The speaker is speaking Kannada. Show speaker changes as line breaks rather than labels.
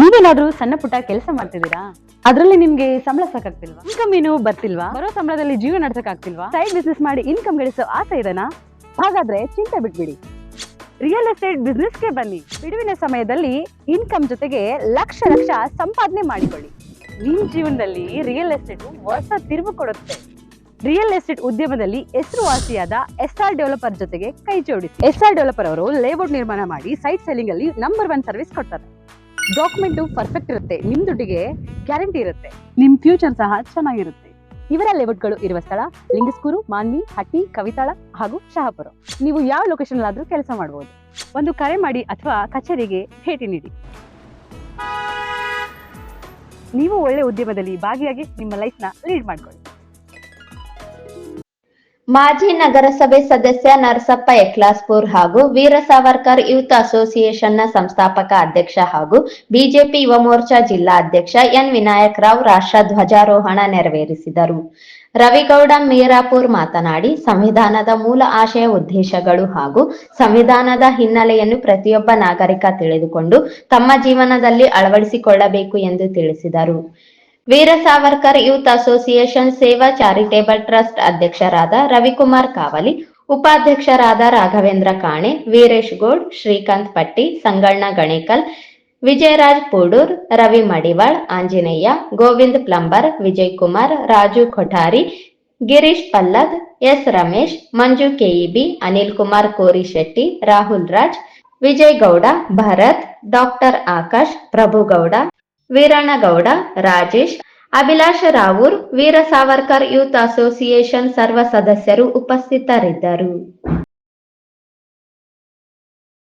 ನೀವೇನಾದ್ರೂ ಸಣ್ಣ ಪುಟ್ಟ ಕೆಲಸ ಮಾಡ್ತಿದ್ದೀರಾ? ಅದ್ರಲ್ಲಿ ನಿಮ್ಗೆ ಸಂಬಳ ಸಾಕಾಗ್ತಿಲ್ವಾ? ಇನ್ಕಮ್ ಏನು ಬರ್ತಿಲ್ವಾ? ಬರೋ ಸಂಬಳದಲ್ಲಿ ಜೀವನ ನಡ್ಸಕ್ ಆಗ್ತಿಲ್ವಾ? ಸೈಡ್ ಬಿಸ್ನೆಸ್ ಮಾಡಿ ಇನ್ಕಮ್ ಗಳಿಸೋ ಆಸೆ ಇದೆನಾ? ಹಾಗಾದ್ರೆ ಚಿಂತೆ ಬಿಟ್ಬಿಡಿ, ರಿಯಲ್ ಎಸ್ಟೇಟ್ ಬಿಸ್ನೆಸ್ಗೆ ಬನ್ನಿ. ಬಿಡುವಿನ ಸಮಯದಲ್ಲಿ ಇನ್ಕಮ್ ಜೊತೆಗೆ ಲಕ್ಷ ಲಕ್ಷ ಸಂಪಾದನೆ ಮಾಡಿಕೊಳ್ಳಿ. ನಿಮ್ ಜೀವನದಲ್ಲಿ ರಿಯಲ್ ಎಸ್ಟೇಟ್ ಹೊಸ ತಿರುವು ಕೊಡುತ್ತೆ. ರಿಯಲ್ ಎಸ್ಟೇಟ್ ಉದ್ಯಮದಲ್ಲಿ ಹೆಸರುವಾಸಿಯಾದ ಎಸ್ಆರ್ ಡೆವಲಪರ್ ಜೊತೆಗೆ ಕೈ ಜೋಡಿಸಿ. ಎಸ್ಆರ್ ಡೆವಲಪರ್ ಅವರು ಲೇಔಟ್ ನಿರ್ಮಾಣ ಮಾಡಿ ಸೈಟ್ ಸೆಲ್ಲಿಂಗ್ ಅಲ್ಲಿ ನಂಬರ್ 1 ಸರ್ವಿಸ್ ಕೊಡ್ತಾರೆ. ಡಾಕ್ಯುಮೆಂಟ್ ಪರ್ಫೆಕ್ಟ್ ಇರುತ್ತೆ, ನಿಮ್ ದುಡ್ಡಿಗೆ ಗ್ಯಾರಂಟಿ ಇರುತ್ತೆ, ನಿಮ್ ಫ್ಯೂಚರ್ ಸಹ ಚೆನ್ನಾಗಿರುತ್ತೆ. ಇವರ ಲೇಔಟ್ಗಳು ಇರುವ ಸ್ಥಳ ಲಿಂಗಸ್ಕೂರು, ಮಾನ್ವಿ, ಹಟ್ಟಿ, ಕವಿತಾಳ ಹಾಗೂ ಶಹಾಪುರ. ನೀವು ಯಾವ ಲೊಕೇಶನ್ ಆದ್ರೂ ಕೆಲಸ ಮಾಡಬಹುದು. ಒಂದು ಕರೆ ಮಾಡಿ ಅಥವಾ ಕಚೇರಿಗೆ ಭೇಟಿ ನೀಡಿ. ನೀವು ಒಳ್ಳೆ ಉದ್ಯಮದಲ್ಲಿ ಭಾಗಿಯಾಗಿ ನಿಮ್ಮ ಲೈಫ್ ನ ಲೀಡ್ ಮಾಡ್ಕೊಳ್ಳಿ.
ಮಾಜಿ ನಗರಸಭೆ ಸದಸ್ಯ ನರಸಪ್ಪ ಯಕ್ಲಾಸ್ಪುರ್ ಹಾಗೂ ವೀರ ಸಾವರ್ಕರ್ ಯೂತ್ ಅಸೋಸಿಯೇಷನ್ನ ಸಂಸ್ಥಾಪಕ ಅಧ್ಯಕ್ಷ ಹಾಗೂ ಬಿಜೆಪಿ ಯುವ ಮೋರ್ಚಾ ಜಿಲ್ಲಾ ಅಧ್ಯಕ್ಷ ಎನ್ ವಿನಾಯಕ್ ರಾವ್ ರಾಷ್ಟ್ರ ಧ್ವಜಾರೋಹಣ ನೆರವೇರಿಸಿದರು. ರವಿಗೌಡ ಮೀರಾಪುರ್ ಮಾತನಾಡಿ, ಸಂವಿಧಾನದ ಮೂಲ ಆಶಯ ಉದ್ದೇಶಗಳು ಹಾಗೂ ಸಂವಿಧಾನದ ಹಿನ್ನೆಲೆಯನ್ನು ಪ್ರತಿಯೊಬ್ಬ ನಾಗರಿಕ ತಿಳಿದುಕೊಂಡು ತಮ್ಮ ಜೀವನದಲ್ಲಿ ಅಳವಡಿಸಿಕೊಳ್ಳಬೇಕು ಎಂದು ತಿಳಿಸಿದರು. ವೀರ ಸಾವರ್ಕರ್ ಯೂತ್ ಅಸೋಸಿಯೇಷನ್ ಸೇವಾ ಚಾರಿಟೇಬಲ್ ಟ್ರಸ್ಟ್ ಅಧ್ಯಕ್ಷರಾದ ರವಿಕುಮಾರ್ ಕಾವಲಿ, ಉಪಾಧ್ಯಕ್ಷರಾದ ರಾಘವೇಂದ್ರ ಕಾಣೆ, ವೀರೇಶ್ ಗೌಡ್, ಶ್ರೀಕಾಂತ್ ಪಟ್ಟಿ, ಸಂಗಣ್ಣ ಗಣೇಕಲ್, ವಿಜಯರಾಜ್ ಪೂಡೂರ್, ರವಿ ಮಡಿವಾಳ್, ಆಂಜನೇಯ, ಗೋವಿಂದ್ ಪ್ಲಂಬರ್, ವಿಜಯ್ ಕುಮಾರ್, ರಾಜು ಕೊಠಾರಿ, ಗಿರೀಶ್ ಪಲ್ಲದ್, ಎಸ್ ರಮೇಶ್, ಮಂಜು KEB, Anil Kumar Korishetty, Rahul Raj, Vijay Gowda, Bharat, doctor Akash, Prabhugouda, Veerannagowda, Rajesh, Abhilash Ravoor, Veer Savarkar youth association ಸರ್ವ ಸದಸ್ಯರು ಉಪಸ್ಥಿತರಿದ್ದರು.